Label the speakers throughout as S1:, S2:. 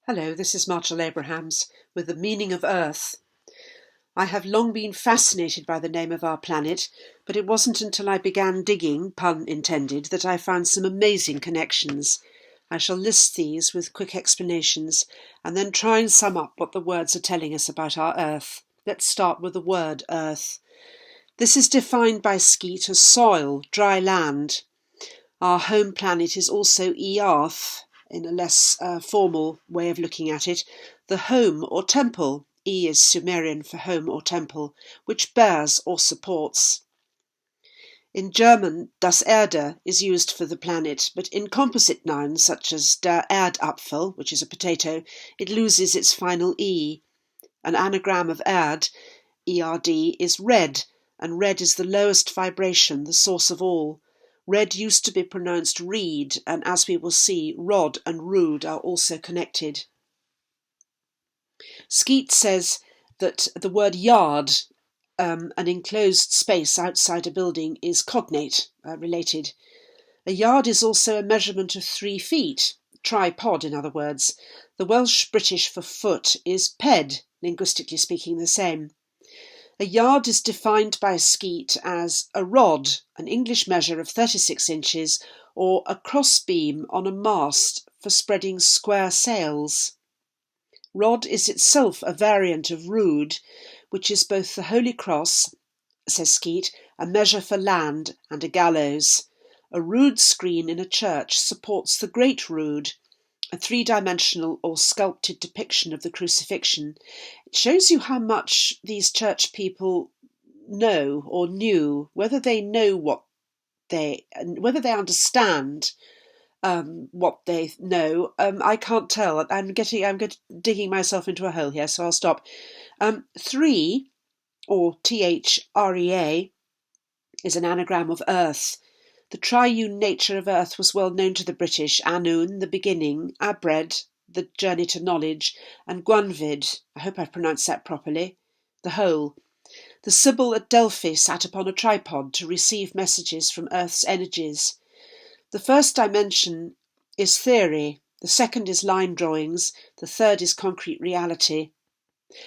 S1: Hello, this is Marshall Abrahams with the meaning of Earth. I have long been fascinated by the name of our planet, but it wasn't until I began digging, pun intended, that I found some amazing connections. I shall list these with quick explanations and then try and sum up what the words are telling us about our Earth. Let's start with the word Earth. This is defined by Skeet as soil, dry land. Our home planet is also Earth, in a less formal way of looking at it, the home or temple. E is Sumerian for home or temple, which bears or supports. In German, das Erde is used for the planet, but in composite nouns such as der Erdapfel, which is a potato, it loses its final E. An anagram of Erd, ERD, is red, and red is the lowest vibration, the source of all. Red used to be pronounced reed, and as we will see, rod and rood are also connected. Skeet says that the word yard, an enclosed space outside a building, is cognate, related. A yard is also a measurement of 3 feet, tripod in other words. The Welsh-British for foot is ped, linguistically speaking the same. A yard is defined by Skeet as a rod, an English measure of 36 inches, or a crossbeam on a mast for spreading square sails. Rod is itself a variant of rood, which is both the Holy Cross, says Skeet, a measure for land, and a gallows. A rood screen in a church supports the Great Rood, a 3-dimensional or sculpted depiction of the crucifixion. It shows you how much these church people know or knew, whether they know whether they understand what they know. I can't tell. I'm digging myself into a hole here, so I'll stop. 3, or THREA, is an anagram of Earth. The triune nature of Earth was well known to the British: Anun, the beginning; Abred, the journey to knowledge; and Gwanfyd, I hope I've pronounced that properly, the whole. The Sibyl at Delphi sat upon a tripod to receive messages from Earth's energies. The first dimension is theory, the second is line drawings, the third is concrete reality.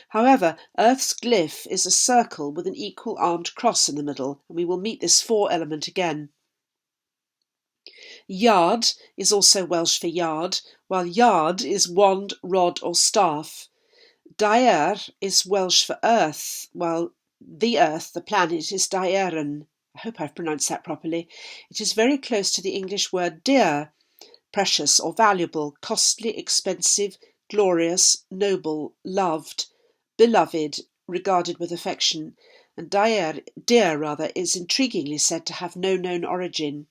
S1: However, Earth's glyph is a circle with an equal-armed cross in the middle, and we will meet this 4 element again. Yard is also Welsh for yard, while yard is wand, rod or staff. Daer is Welsh for earth, while the earth, the planet, is daeran. I hope I've pronounced that properly. It is very close to the English word dear, precious or valuable, costly, expensive, glorious, noble, loved, beloved, regarded with affection, and dear is intriguingly said to have no known origin.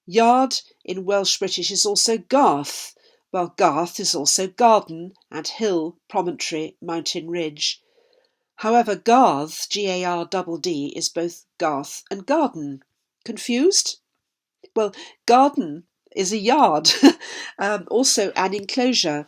S1: Yard in Welsh-British is also garth, while garth is also garden and hill, promontory, mountain ridge. However, garth, G-A-R-D-D, is both garth and garden. Confused? Well, garden is a yard, also an enclosure.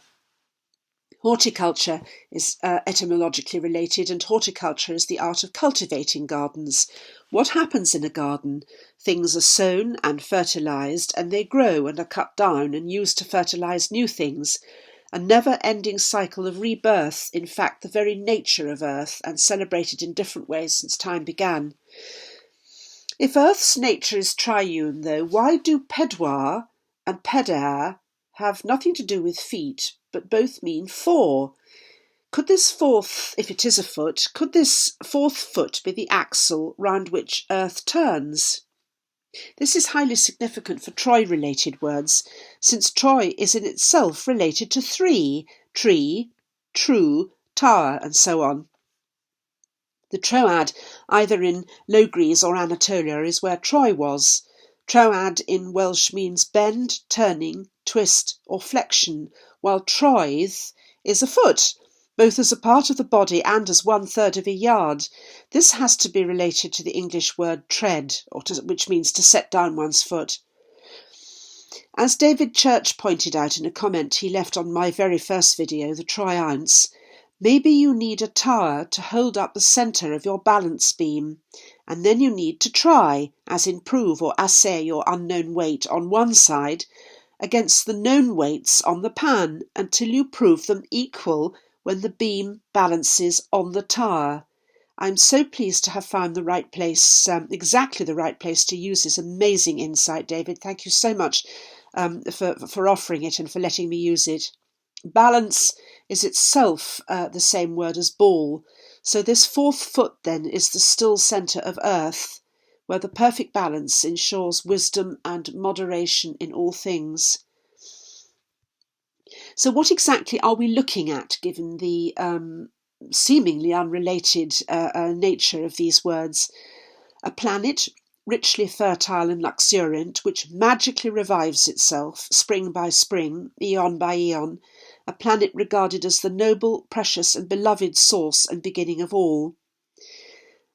S1: Horticulture is etymologically related, and horticulture is the art of cultivating gardens. What happens in a garden? Things are sown and fertilised, and they grow and are cut down and used to fertilise new things. A never-ending cycle of rebirth, in fact the very nature of Earth, and celebrated in different ways since time began. If Earth's nature is triune, though, why do pedwar and pedair have nothing to do with feet, but both mean 4? Could this fourth, if it is a foot, could this 4th foot be the axle round which Earth turns? This is highly significant for Troy-related words, since Troy is in itself related to 3, tree, true, tower, and so on. The Troad, either in Logres or Anatolia, is where Troy was. Troad in Welsh means bend, turning, twist, or flexion, while troedd is a foot, both as a part of the body and as 1/3 of a yard. This has to be related to the English word tread, which means to set down one's foot. As David Church pointed out in a comment he left on my very first video, the Troy Ounce, maybe you need a tower to hold up the centre of your balance beam, and then you need to try, as in prove or assay your unknown weight on one side, against the known weights on the pan until you prove them equal when the beam balances on the tower. I'm so pleased to have found the right place, exactly the right place to use this amazing insight, David. Thank you so much for offering it and for letting me use it. Balance is itself the same word as ball. So this fourth foot then is the still centre of earth, where the perfect balance ensures wisdom and moderation in all things. So what exactly are we looking at, given the seemingly unrelated nature of these words? A planet richly fertile and luxuriant, which magically revives itself, spring by spring, eon by eon, a planet regarded as the noble, precious and beloved source and beginning of all.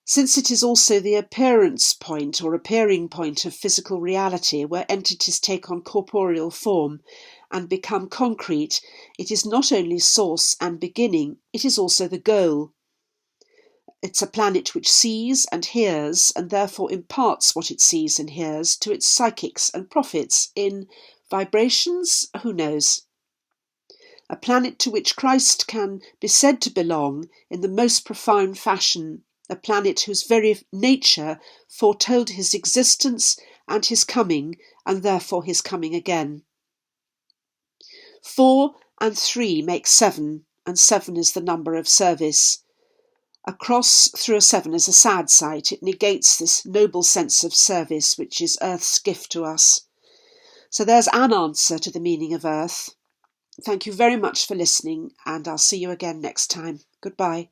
S1: Since it is also the appearance point or appearing point of physical reality, where entities take on corporeal form and become concrete, it is not only source and beginning, it is also the goal. It's a planet which sees and hears, and therefore imparts what it sees and hears to its psychics and prophets in vibrations, who knows? A planet to which Christ can be said to belong in the most profound fashion, a planet whose very nature foretold his existence and his coming, and therefore his coming again. 4 and 3 make 7, and 7 is the number of service. A cross through a 7 is a sad sight. It negates this noble sense of service, which is Earth's gift to us. So there's an answer to the meaning of Earth. Thank you very much for listening, and I'll see you again next time. Goodbye.